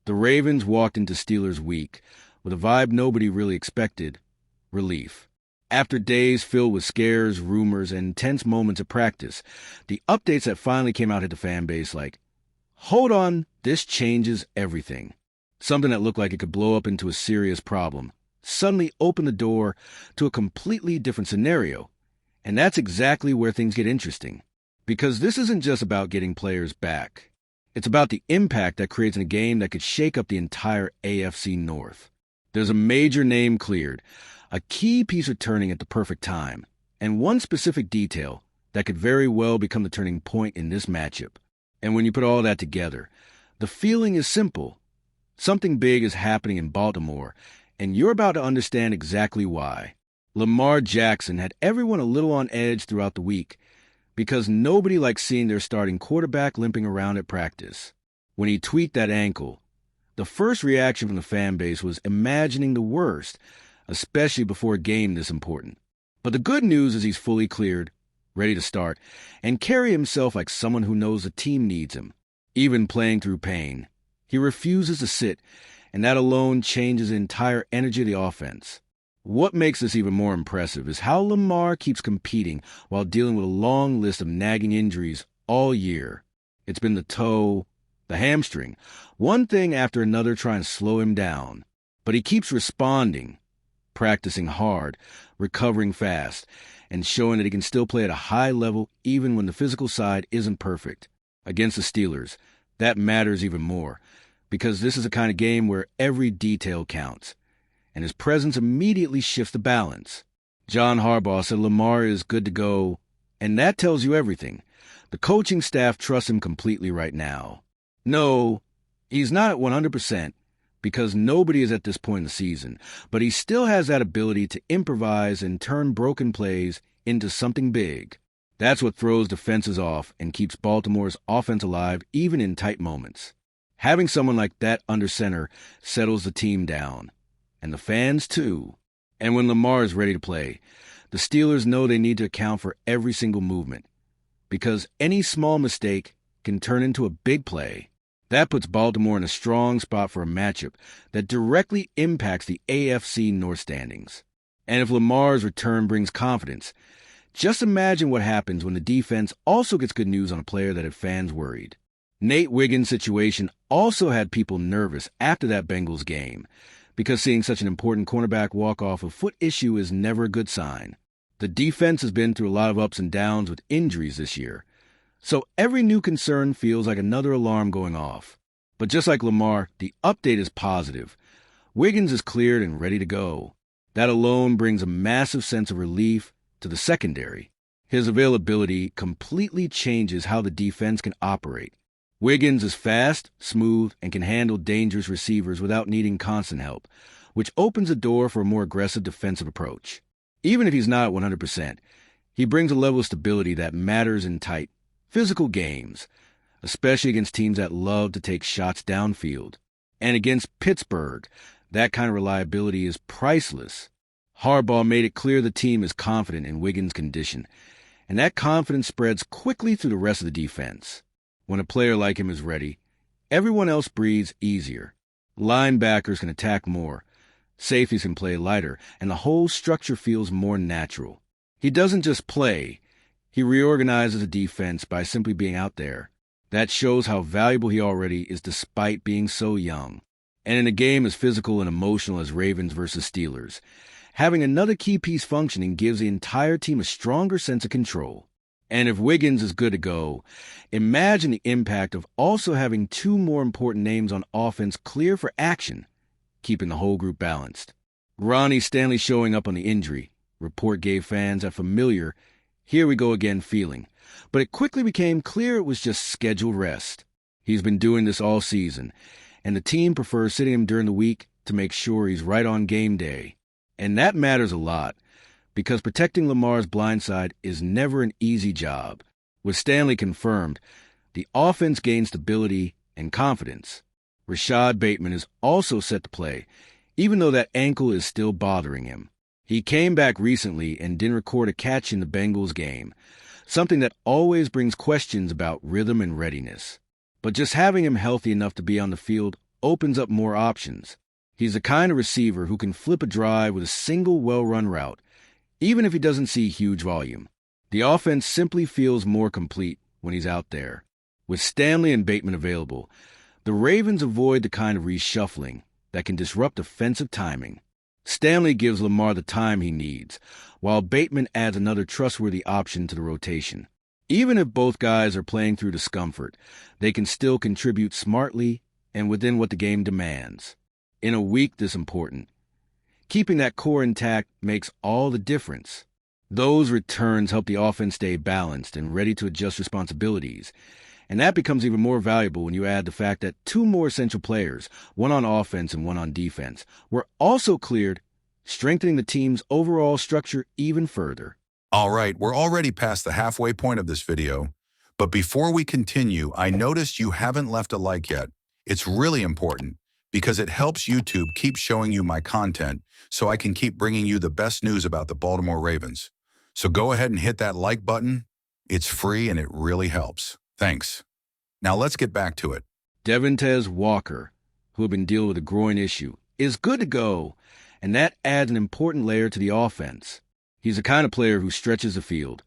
The Ravens walked into Steelers week with a vibe nobody really expected: relief. After days filled with scares, rumors, and tense moments at practice, the updates that finally came out hit the fan base like, hold on, this changes everything. Something that looked like it could blow up into a serious problem suddenly opened the door to a completely different scenario. And that's exactly where things get interesting. Because this isn't just about getting players back. It's about the impact that creates in a game that could shake up the entire AFC North. There's a major name cleared, a key piece returning at the perfect time, and one specific detail that could very well become the turning point in this matchup. And when you put all that together, the feeling is simple. Something big is happening in Baltimore, and you're about to understand exactly why. Lamar Jackson had everyone a little on edge throughout the week because nobody likes seeing their starting quarterback limping around at practice. When he tweaked that ankle, the first reaction from the fan base was imagining the worst, especially before a game this important. But the good news is he's fully cleared, ready to start, and carry himself like someone who knows the team needs him, even playing through pain. He refuses to sit, and that alone changes the entire energy of the offense. What makes this even more impressive is how Lamar keeps competing while dealing with a long list of nagging injuries all year. It's been the toe, the hamstring, one thing after another trying to slow him down. But he keeps responding, practicing hard, recovering fast, and showing that he can still play at a high level even when the physical side isn't perfect. Against the Steelers, that matters even more, because this is a kind of game where every detail counts, and his presence immediately shifts the balance. John Harbaugh said Lamar is good to go, and that tells you everything. The coaching staff trusts him completely right now. No, he's not at 100%, because nobody is at this point in the season, but he still has that ability to improvise and turn broken plays into something big. That's what throws defenses off and keeps Baltimore's offense alive even in tight moments. Having someone like that under center settles the team down. And the fans, too. And when Lamar is ready to play, the Steelers know they need to account for every single movement, because any small mistake can turn into a big play. That puts Baltimore in a strong spot for a matchup that directly impacts the AFC North standings. And if Lamar's return brings confidence, just imagine what happens when the defense also gets good news on a player that had fans worried. Nate Wiggins' situation also had people nervous after that Bengals game, because seeing such an important cornerback walk off a foot issue is never a good sign. The defense has been through a lot of ups and downs with injuries this year, so every new concern feels like another alarm going off. But just like Lamar, the update is positive. Wiggins is cleared and ready to go. That alone brings a massive sense of relief to the secondary. His availability completely changes how the defense can operate. Wiggins is fast, smooth, and can handle dangerous receivers without needing constant help, which opens the door for a more aggressive defensive approach. Even if he's not at 100%, he brings a level of stability that matters in tight, physical games, especially against teams that love to take shots downfield. And against Pittsburgh, that kind of reliability is priceless. Harbaugh made it clear the team is confident in Wiggins' condition, and that confidence spreads quickly through the rest of the defense. When a player like him is ready, everyone else breathes easier. Linebackers can attack more, safeties can play lighter, and the whole structure feels more natural. He doesn't just play, he reorganizes the defense by simply being out there. That shows how valuable he already is despite being so young. And in a game as physical and emotional as Ravens versus Steelers, having another key piece functioning gives the entire team a stronger sense of control. And if Wiggins is good to go, imagine the impact of also having two more important names on offense clear for action, keeping the whole group balanced. Ronnie Stanley showing up on the injury report gave fans a familiar, here we go again feeling, but it quickly became clear it was just scheduled rest. He's been doing this all season, and the team prefers sitting him during the week to make sure he's right on game day. And that matters a lot, because protecting Lamar's blind side is never an easy job. With Stanley confirmed, the offense gains stability and confidence. Rashad Bateman is also set to play, even though that ankle is still bothering him. He came back recently and didn't record a catch in the Bengals game, something that always brings questions about rhythm and readiness. But just having him healthy enough to be on the field opens up more options. He's the kind of receiver who can flip a drive with a single well-run route, even if he doesn't see huge volume. The offense simply feels more complete when he's out there. With Stanley and Bateman available, the Ravens avoid the kind of reshuffling that can disrupt offensive timing. Stanley gives Lamar the time he needs, while Bateman adds another trustworthy option to the rotation. Even if both guys are playing through discomfort, they can still contribute smartly and within what the game demands. In a week this important, keeping that core intact makes all the difference. Those returns help the offense stay balanced and ready to adjust responsibilities. And that becomes even more valuable when you add the fact that two more essential players, one on offense and one on defense, were also cleared, strengthening the team's overall structure even further. All right, we're already past the halfway point of this video, but before we continue, I noticed you haven't left a like yet. It's really important because it helps YouTube keep showing you my content so I can keep bringing you the best news about the Baltimore Ravens. So go ahead and hit that like button. It's free and it really helps. Thanks. Now let's get back to it. Devontae Walker, who had been dealing with a groin issue, is good to go, and that adds an important layer to the offense. He's the kind of player who stretches the field,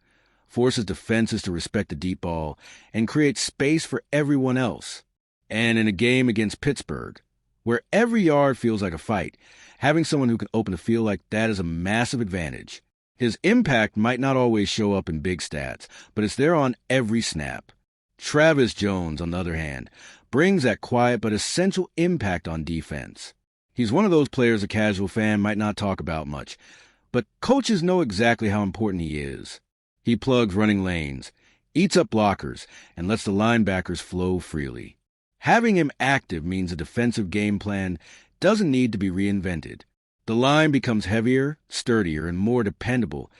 forces defenses to respect the deep ball, and creates space for everyone else. And in a game against Pittsburgh, where every yard feels like a fight, having someone who can open the field like that is a massive advantage. His impact might not always show up in big stats, but it's there on every snap. Travis Jones, on the other hand, brings that quiet but essential impact on defense. He's one of those players a casual fan might not talk about much, but coaches know exactly how important he is. He plugs running lanes, eats up blockers, and lets the linebackers flow freely. Having him active means a defensive game plan doesn't need to be reinvented. The line becomes heavier, sturdier, and more dependable,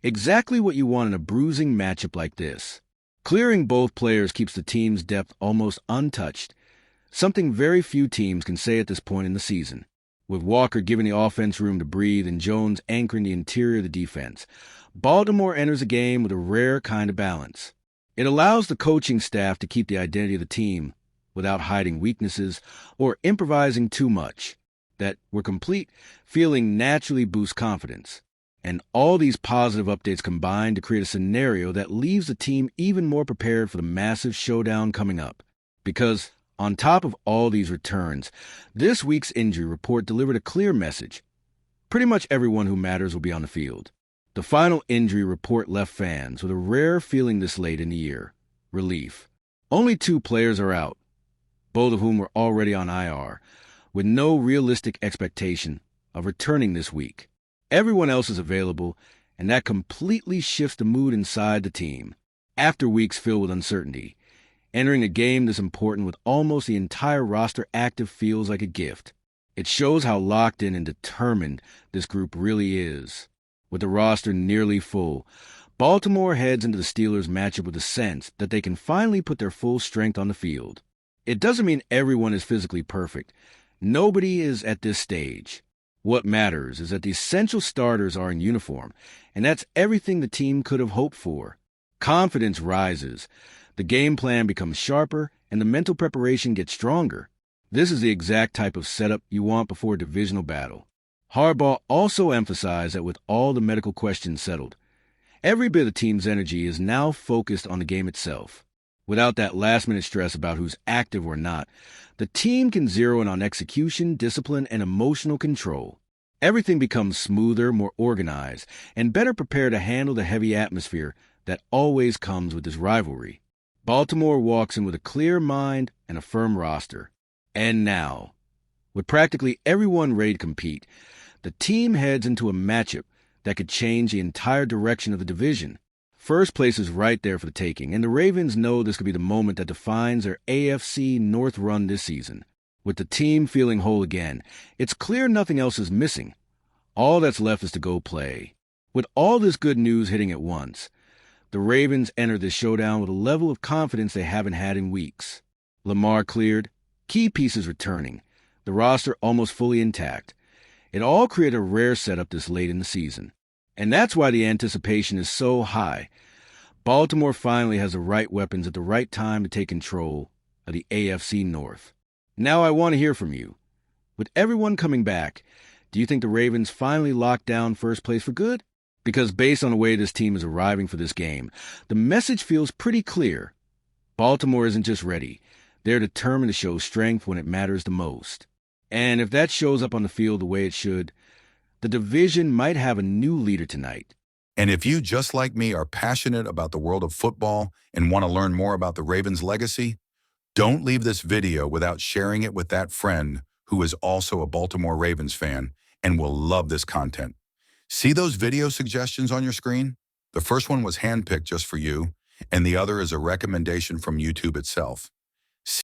exactly what you want in a bruising matchup like this. Clearing both players keeps the team's depth almost untouched, something very few teams can say at this point in the season. With Walker giving the offense room to breathe and Jones anchoring the interior of the defense, Baltimore enters a game with a rare kind of balance. It allows the coaching staff to keep the identity of the team without hiding weaknesses or improvising too much. That we're complete feeling naturally boosts confidence. And all these positive updates combine to create a scenario that leaves the team even more prepared for the massive showdown coming up. Because, on top of all these returns, this week's injury report delivered a clear message. Pretty much everyone who matters will be on the field. The final injury report left fans with a rare feeling this late in the year: relief. Only 2 players are out, both of whom were already on IR, with no realistic expectation of returning this week. Everyone else is available, and that completely shifts the mood inside the team. After weeks filled with uncertainty, entering a game this important with almost the entire roster active feels like a gift. It shows how locked in and determined this group really is. With the roster nearly full, Baltimore heads into the Steelers matchup with a sense that they can finally put their full strength on the field. It doesn't mean everyone is physically perfect. Nobody is at this stage. What matters is that the essential starters are in uniform, and that's everything the team could have hoped for. Confidence rises, the game plan becomes sharper, and the mental preparation gets stronger. This is the exact type of setup you want before a divisional battle. Harbaugh also emphasized that with all the medical questions settled, every bit of the team's energy is now focused on the game itself. Without that last-minute stress about who's active or not, the team can zero in on execution, discipline, and emotional control. Everything becomes smoother, more organized, and better prepared to handle the heavy atmosphere that always comes with this rivalry. Baltimore walks in with a clear mind and a firm roster. And now, with practically everyone ready to compete, the team heads into a matchup that could change the entire direction of the division. First place is right there for the taking, and the Ravens know this could be the moment that defines their AFC North run this season. With the team feeling whole again, it's clear nothing else is missing. All that's left is to go play. With all this good news hitting at once, the Ravens enter this showdown with a level of confidence they haven't had in weeks. Lamar cleared, key pieces returning, the roster almost fully intact. It all created a rare setup this late in the season. And that's why the anticipation is so high. Baltimore finally has the right weapons at the right time to take control of the AFC North. Now I want to hear from you. With everyone coming back, do you think the Ravens finally locked down first place for good? Because based on the way this team is arriving for this game, the message feels pretty clear. Baltimore isn't just ready. They're determined to show strength when it matters the most. And if that shows up on the field the way it should, the division might have a new leader tonight. And if you, just like me, are passionate about the world of football and want to learn more about the Ravens' legacy, don't leave this video without sharing it with that friend who is also a Baltimore Ravens fan and will love this content. See those video suggestions on your screen? The first one was handpicked just for you, and the other is a recommendation from YouTube itself.